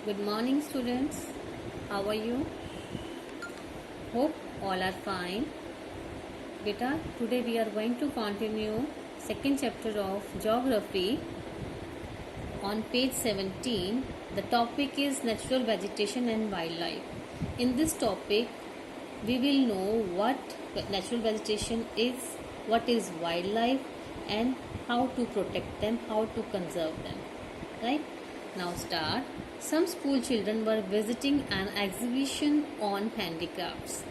Good morning, students. How are you? Hope all are fine. Beta, today we are going to continue second chapter of geography. On page 17, the topic is natural vegetation and wildlife. In this topic, we will know what natural vegetation is, what is wildlife, and how to protect them, how to conserve them. Right? Now start. Some school children were visiting an exhibition on handicrafts.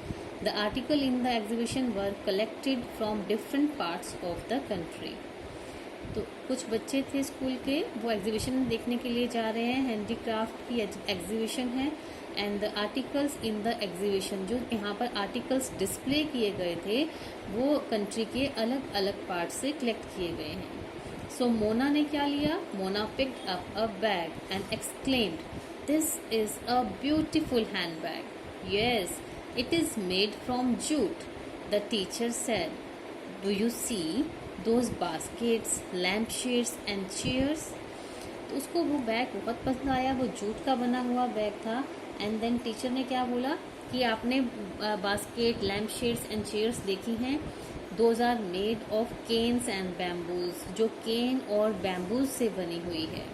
The article in the exhibition were collected from different parts of the country. तो कुछ बच्चे थे school के, वो exhibition देखने के लिए जा रहे हैं. हैंडीक्राफ्ट की एग्जीबिशन है. And the articles in the exhibition, जो यहाँ पर आर्टिकल्स डिस्प्ले किए गए थे वो कंट्री के अलग अलग पार्ट से कलेक्ट किए गए हैं. सो मोना ने क्या लिया? Mona picked up a bag and exclaimed, this is a beautiful hand bag. Yes, it is made from jute. The teacher said, do you see those baskets, lampshades and chairs. तो उसको वो बैग बहुत पसंद आया. वो जूट का बना हुआ बैग था. एंड देन टीचर ने क्या बोला कि आपने basket, lamp shades and chairs देखी हैं. Those are made of canes and bamboos, जो केन और बैम्बूज से बनी हुई है.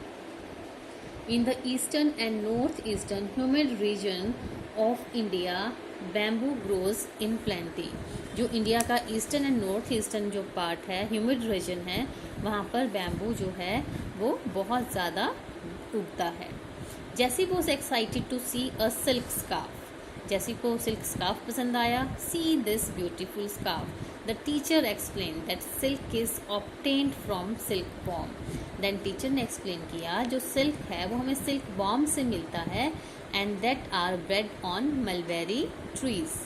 In the eastern and north eastern humid region of India, bamboo grows in plenty. जो इंडिया का ईस्टर्न एंड नॉर्थ ईस्टर्न जो पार्ट है, ह्यूमिड रीजन है, वहाँ पर बैम्बू जो है वो बहुत ज़्यादा उगता है. Jessy was excited to see a silk scarf. Jessy को सिल्क स्कार्फ पसंद आया. See this beautiful scarf. The teacher explain that silk is obtained from silk worm. Then teacher ने एक्सप्लेन किया जो सिल्क है वो हमें सिल्क बॉम से मिलता है, and that are bred on mulberry trees.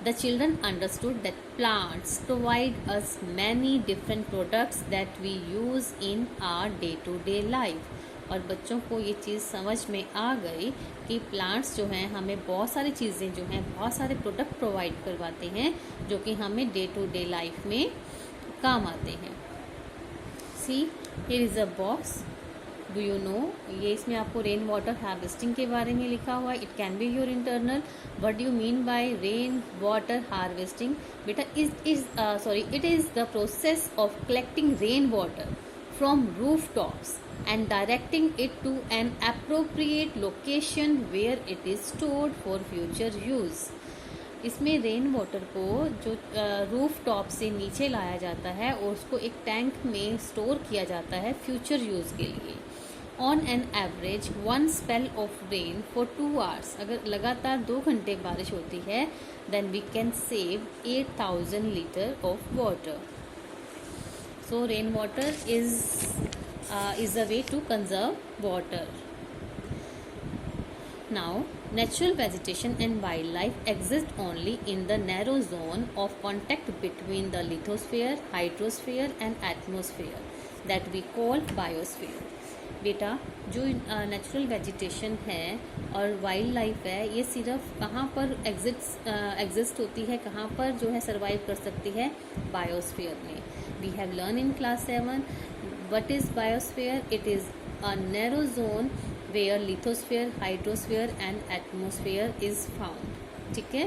The children understood that plants provide us many different products that we use in our day-to-day life. और बच्चों को ये चीज़ समझ में आ गई कि प्लांट्स जो हैं हमें बहुत सारी चीज़ें जो हैं, बहुत सारे प्रोडक्ट प्रोवाइड करवाते हैं जो कि हमें डे टू डे लाइफ में काम आते हैं. See, here is a box. Do you know, ये इसमें आपको रेन वाटर हार्वेस्टिंग के बारे में लिखा हुआ है. It can be your internal. What do you mean by rain water harvesting? बेटा, it is the process of collecting rain water from roof tops and directing it to an appropriate location where it is stored for future use. इसमें rain water को जो roof top से नीचे लाया जाता है और उसको एक टैंक में स्टोर किया जाता है फ्यूचर यूज़ के लिए. On an average 1 spell of rain for 2 hours. अगर लगातार 2 घंटे बारिश होती है, then we can save 8,000 litre of water. So rain water is a way to conserve water. Now, natural vegetation and wildlife exist only in the narrow zone of contact between the lithosphere, hydrosphere and atmosphere that we call biosphere. बेटा, जो natural vegetation है और wild life है, ये सिर्फ कहाँ पर exist होती है, कहाँ पर जो है सर्वाइव कर सकती है? बायोस्फीयर में. We have learn in class 7 what is biosphere. It is a narrow zone where lithosphere, hydrosphere and atmosphere is found. ठीक है.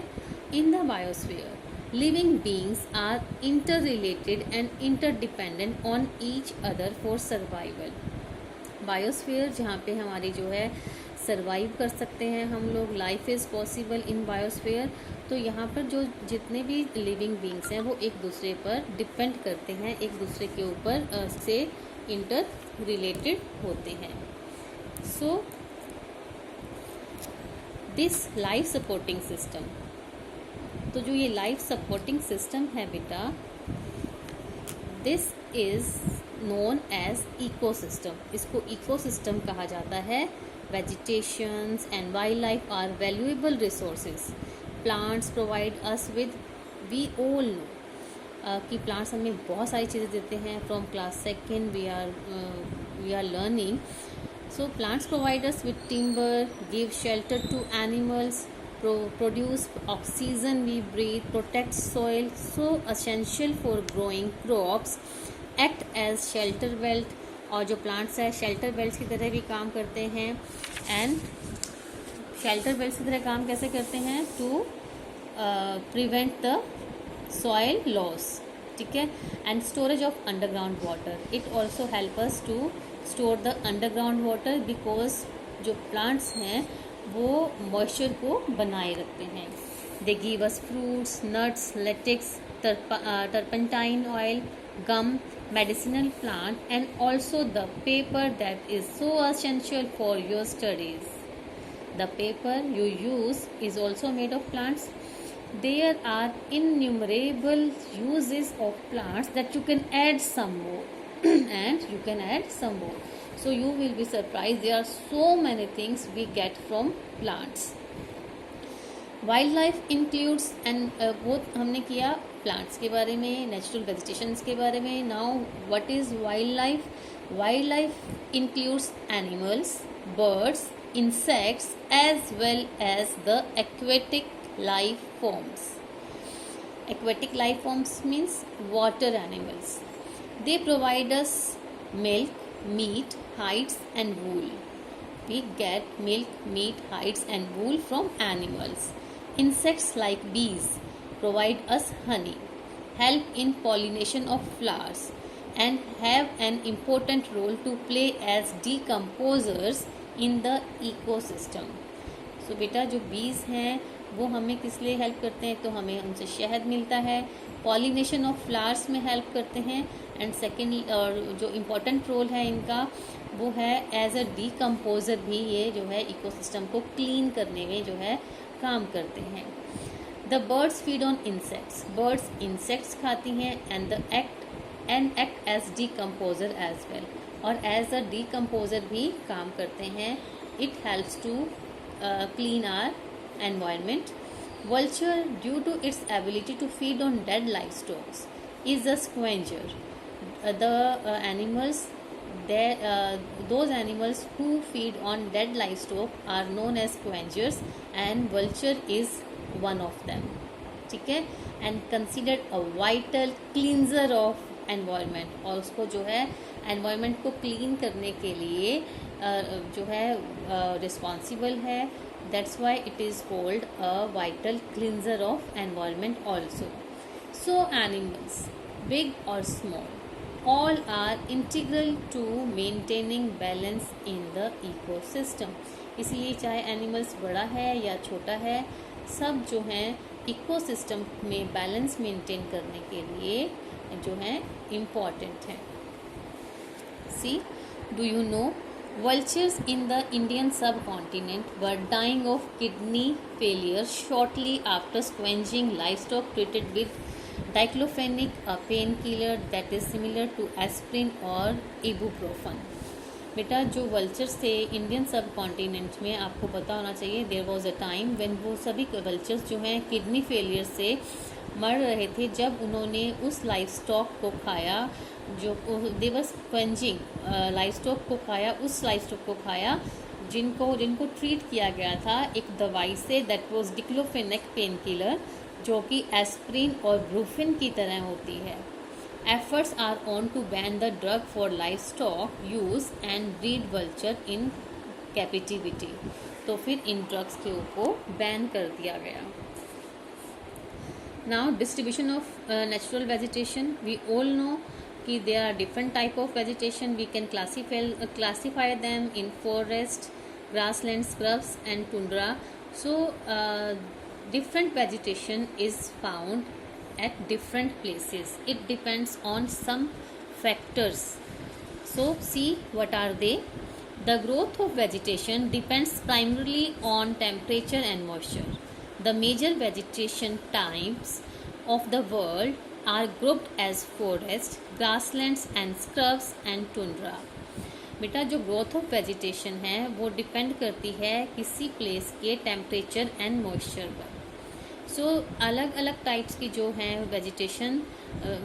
In the biosphere, living beings are interrelated and interdependent on each other for survival. Biosphere जहाँ पे हमारी जो है survive कर सकते हैं हम लोग, life is possible in biosphere. तो यहाँ पर जो जितने भी लिविंग बींग्स हैं वो एक दूसरे पर डिपेंड करते हैं, एक दूसरे के ऊपर से इंटर रिलेटेड होते हैं. So this life supporting system, तो जो ये लाइफ सपोर्टिंग सिस्टम है बेटा, this is known as ecosystem. इसको इकोसिस्टम कहा जाता है. Vegetations and wildlife are valuable resources. Plants provide us with, we all know कि प्लांट्स हमें बहुत सारी चीज़ें देते हैं. From class 2 we are learning. So plants provide us with timber, give shelter to animals, produce oxygen we breathe, protect soil, so essential for growing crops, act as shelter belt. और जो plants है shelter belt की तरह भी काम करते हैं. And shelter belt की तरह काम कैसे करते हैं? To prevent the soil loss, ठीक है। And storage of underground water, it also help us to store the underground water, because जो प्लांट्स हैं वो मॉइस्चर को बनाए रखते हैं। They give us fruits, nuts, latex, turpentine oil, gum, medicinal plant, and also the paper that is so essential for your studies. The paper you use is also made of plants. There are innumerable uses of plants that you can add some more and you can add some more. So you will be surprised, there are so many things we get from plants. Wild life includes and वो हमने किया plants के बारे में, natural vegetations के बारे में. Now what is wild life? Wild life includes animals, birds, insects as well as the aquatic life forms. Aquatic life forms means water animals. They provide us milk, meat, hides and wool. We get milk, meat, hides and wool from animals. Insects like bees provide us honey, help in pollination of flowers and have an important role to play as decomposers in the ecosystem. So बेटा जो बीज हैं वो हमें किस लिए help करते हैं? तो हमें उनसे शहद मिलता है, पॉलिनेशन ऑफ फ्लावर्स में हेल्प करते हैं. एंड सेकेंड और जो इम्पोर्टेंट रोल है इनका वो है एज अ डीकम्पोजर भी ये जो है इकोसिस्टम को क्लीन करने में जो है काम करते हैं. The birds feed on insects. Birds insects खाती हैं and act as decomposer as well, और एज अ डीकम्पोजर भी काम करते हैं. It helps to clean our environment. Vulture, due to its ability to feed on dead life stocks, is a scavenger. The animals those animals who feed on dead livestock are known as scavengers and vulture is one of them. ठीक है. And considered a vital cleanser of environment, और उसको जो है environment को clean करने के लिए जो है रिस्पॉन्सिबल है. That's why it is called a vital cleanser of environment also. So animals, big और small, all are integral to maintaining balance in the ecosystem. इसलिए चाहे एनिमल्स बड़ा है या छोटा है, सब जो हैं इकोसिस्टम में बैलेंस मेंटेन करने के लिए जो है इम्पॉर्टेंट है. See, do you know vultures in the Indian subcontinent were dying of kidney failure shortly after scavenging livestock treated with diclofenac, a pain killer that is similar to aspirin और ibuprofen. बेटा जो vultures थे Indian सब continent में, आपको पता होना चाहिए there was a time when वो सभी वल्चर्स जो हैं किडनी फेलियर से मर रहे थे जब उन्होंने उस लाइफ स्टॉक को खाया जो they was scavenging life stock को खाया, उस लाइफ स्टॉक को खाया जिनको ट्रीट किया गया था एक दवाई से, that was diclofenac pain killer, जो कि एस्प्रिन और ब्रूफिन की तरह होती है. Efforts are on to ban the drug for life stock use and breed vulture in captivity. तो फिर इन ड्रग्स के ऊपर बैन कर दिया गया. Now distribution of natural vegetation. We all know कि there are different type of vegetation. We can classify them in forest, grassland, scrubs and tundra. So different vegetation is found at different places. It depends on some factors. So see, what are they? The growth of vegetation depends primarily on temperature and moisture. The major vegetation types of the world are grouped as forest, grasslands and scrubs and tundra. बेटा जो growth of vegetation है वो depend करती है किसी place के temperature and moisture पर. सो अलग अलग टाइप्स की जो हैं vegetation,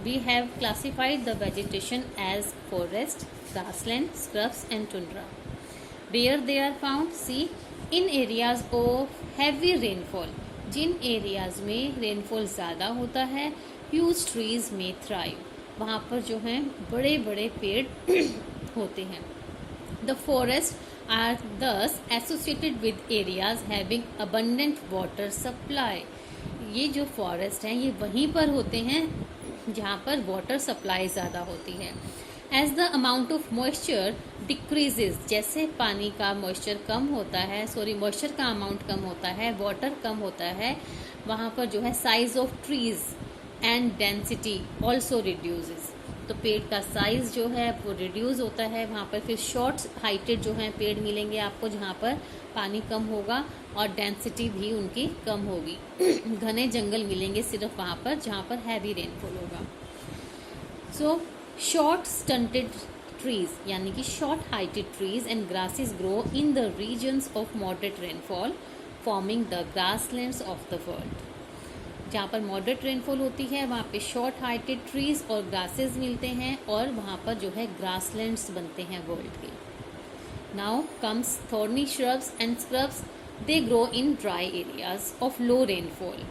we have classified the vegetation as forest, grassland, scrubs and tundra. Where they are found? See, in areas of heavy rainfall. जिन एरियाज में रेनफॉल ज़्यादा होता है, ह्यूज ट्रीज में थ्राइव. वहाँ पर जो हैं बड़े बड़े पेड़ होते हैं. The forests are thus associated with areas having abundant water supply. ये जो फॉरेस्ट हैं ये वहीं पर होते हैं जहाँ पर वाटर सप्लाई ज़्यादा होती है. As the amount of moisture decreases, जैसे पानी का मॉइस्चर कम होता है, मॉइस्चर का अमाउंट कम होता है, वाटर कम होता है, वहाँ पर जो है size of trees and density also reduces. तो पेड़ का साइज जो है वो रिड्यूस होता है. वहाँ पर फिर शॉर्ट हाइटेड जो है पेड़ मिलेंगे आपको जहाँ पर पानी कम होगा और डेंसिटी भी उनकी कम होगी. घने जंगल मिलेंगे सिर्फ वहाँ पर जहाँ पर हैवी रेनफॉल होगा. सो शॉर्ट स्टंटेड ट्रीज यानी कि short heighted trees and grasses grow in the regions of moderate rainfall forming the grasslands of the world. जहाँ पर मॉडरेट रेनफॉल होती है वहाँ पे शॉर्ट हाइटेड ट्रीज और ग्रासेस मिलते हैं और वहाँ पर जो है ग्रासलैंड्स बनते हैं वर्ल्ड के. Now comes thorny shrubs and scrubs. They grow in dry areas of low rainfall.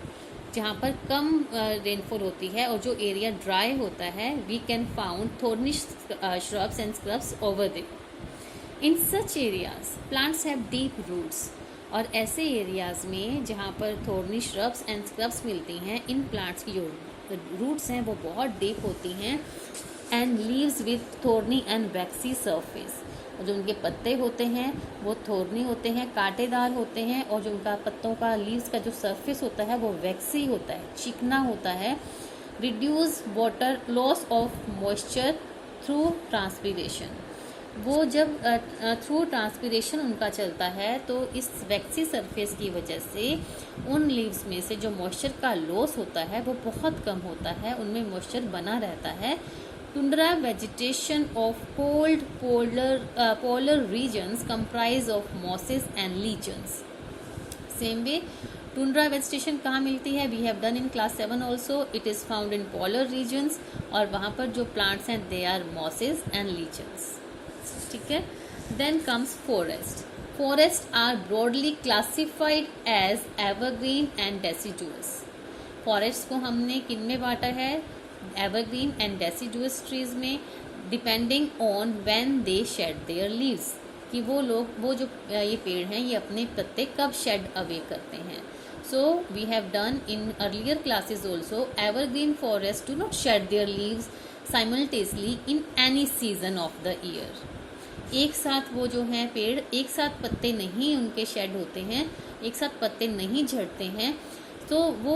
जहाँ पर कम रेनफॉल होती है और जो एरिया ड्राई होता है we can found thorny shrubs and scrubs over there. In such areas plants have deep roots. और ऐसे एरियाज में जहाँ पर थॉर्नी श्रब्स एंड स्क्रब्स मिलती हैं, इन प्लांट्स की जो रूट्स हैं वो बहुत डीप होती हैं. And leaves with thorny and vaccine surface. जो उनके पत्ते होते हैं वो थॉर्नी होते हैं, कांटेदार होते हैं, और जो उनका पत्तों का लीव्स का जो सरफेस होता है वो वैक्सी होता है, चिकना होता है. Reduce water loss of moisture through transpiration. वो जब थ्रू ट्रांसपीरेशन उनका चलता है तो इस वैक्सी सरफेस की वजह से उन लीव्स में से जो मॉइस्चर का लॉस होता है वो बहुत कम होता है, उनमें मॉइस्चर बना रहता है. Tundra vegetation of cold polar regions comprise of mosses and lichens. Same way, tundra vegetation कहाँ मिलती है? We have done in class 7 also. It is found in polar regions और वहाँ पर जो plants हैं they are mosses and lichens. ठीक है. Then comes forest. Forests are broadly classified as evergreen and deciduous. Forests को हमने किन में बांटा है? एवरग्रीन एंड डेसिडुअस ट्रीज में, depending on when they shed their leaves. कि वो जो ये पेड़ हैं ये अपने पत्ते कब शेड अवे करते हैं. So we have done in earlier classes also evergreen forest do not shed their leaves simultaneously in any season of the year. एक साथ वो जो हैं पेड़ एक साथ पत्ते नहीं उनके शेड होते हैं, एक साथ पत्ते नहीं झड़ते हैं. तो वो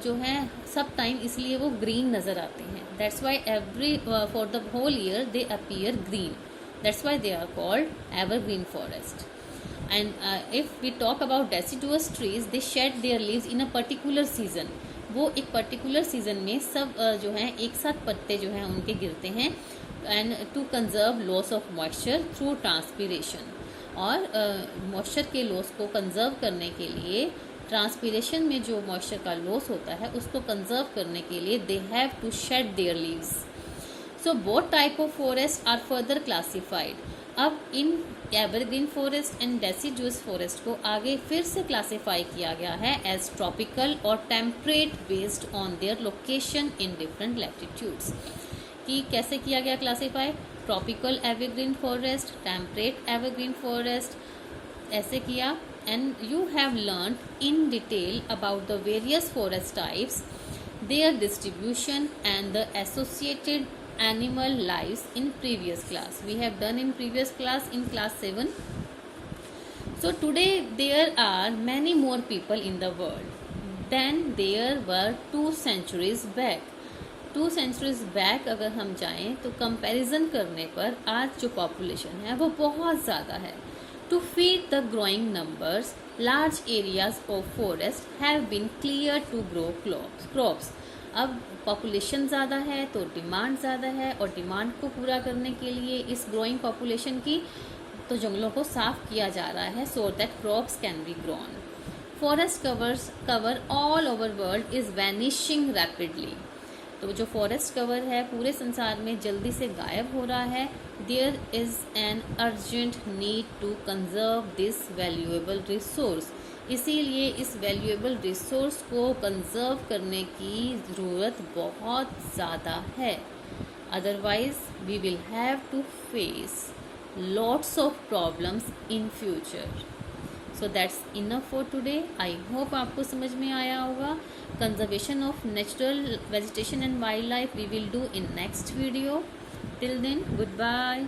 जो है सब टाइम इसलिए वो ग्रीन नज़र आते हैं. That's why every for the whole year they appear green. That's why they are called evergreen forest. And if we talk about deciduous trees they shed their leaves in a particular season. वो एक particular season में सब जो है एक साथ पत्ते जो हैं उनके गिरते हैं. And to conserve loss of moisture through transpiration. और मॉइस्चर के लॉस को कंजर्व करने के लिए, ट्रांसपीरेशन में जो मॉइस्चर का लॉस होता है उसको कंजर्व करने के लिए they have to shed their leaves. So both type of forest are further classified. अब इन evergreen forest and deciduous forest को आगे फिर से क्लासिफाई किया गया है एज ट्रॉपिकल और temperate based on their location in different latitudes. कि कैसे किया गया classify? Tropical evergreen forest, temperate evergreen forest, ऐसे किया. And you have learned in detail about the various forest types, their distribution and the associated animal lives in previous class. We have done in previous class in class 7. So today there are many more people in the world than there were 2 centuries back. 2 centuries back अगर हम जाएं तो comparison करने पर आज जो population है वो बहुत ज़्यादा है. To feed the growing numbers, large areas of forest have been cleared to grow crops. अब पॉपुलेशन ज़्यादा है तो डिमांड ज़्यादा है, और डिमांड को पूरा करने के लिए इस ग्रोइंग पॉपुलेशन की तो जंगलों को साफ किया जा रहा है so that crops can be grown. Forest cover all over world is vanishing rapidly. तो जो फॉरेस्ट कवर है पूरे संसार में जल्दी से गायब हो रहा है. There is an urgent need to conserve this valuable resource. इसीलिए इस वैल्यूएबल रिसोर्स को कंजर्व करने की ज़रूरत बहुत ज़्यादा है. Otherwise we will have to face lots of problems in future. So that's enough for today. I hope आपको समझ में आया होगा. Conservation of natural vegetation and wildlife we will do in next video. Till then, goodbye.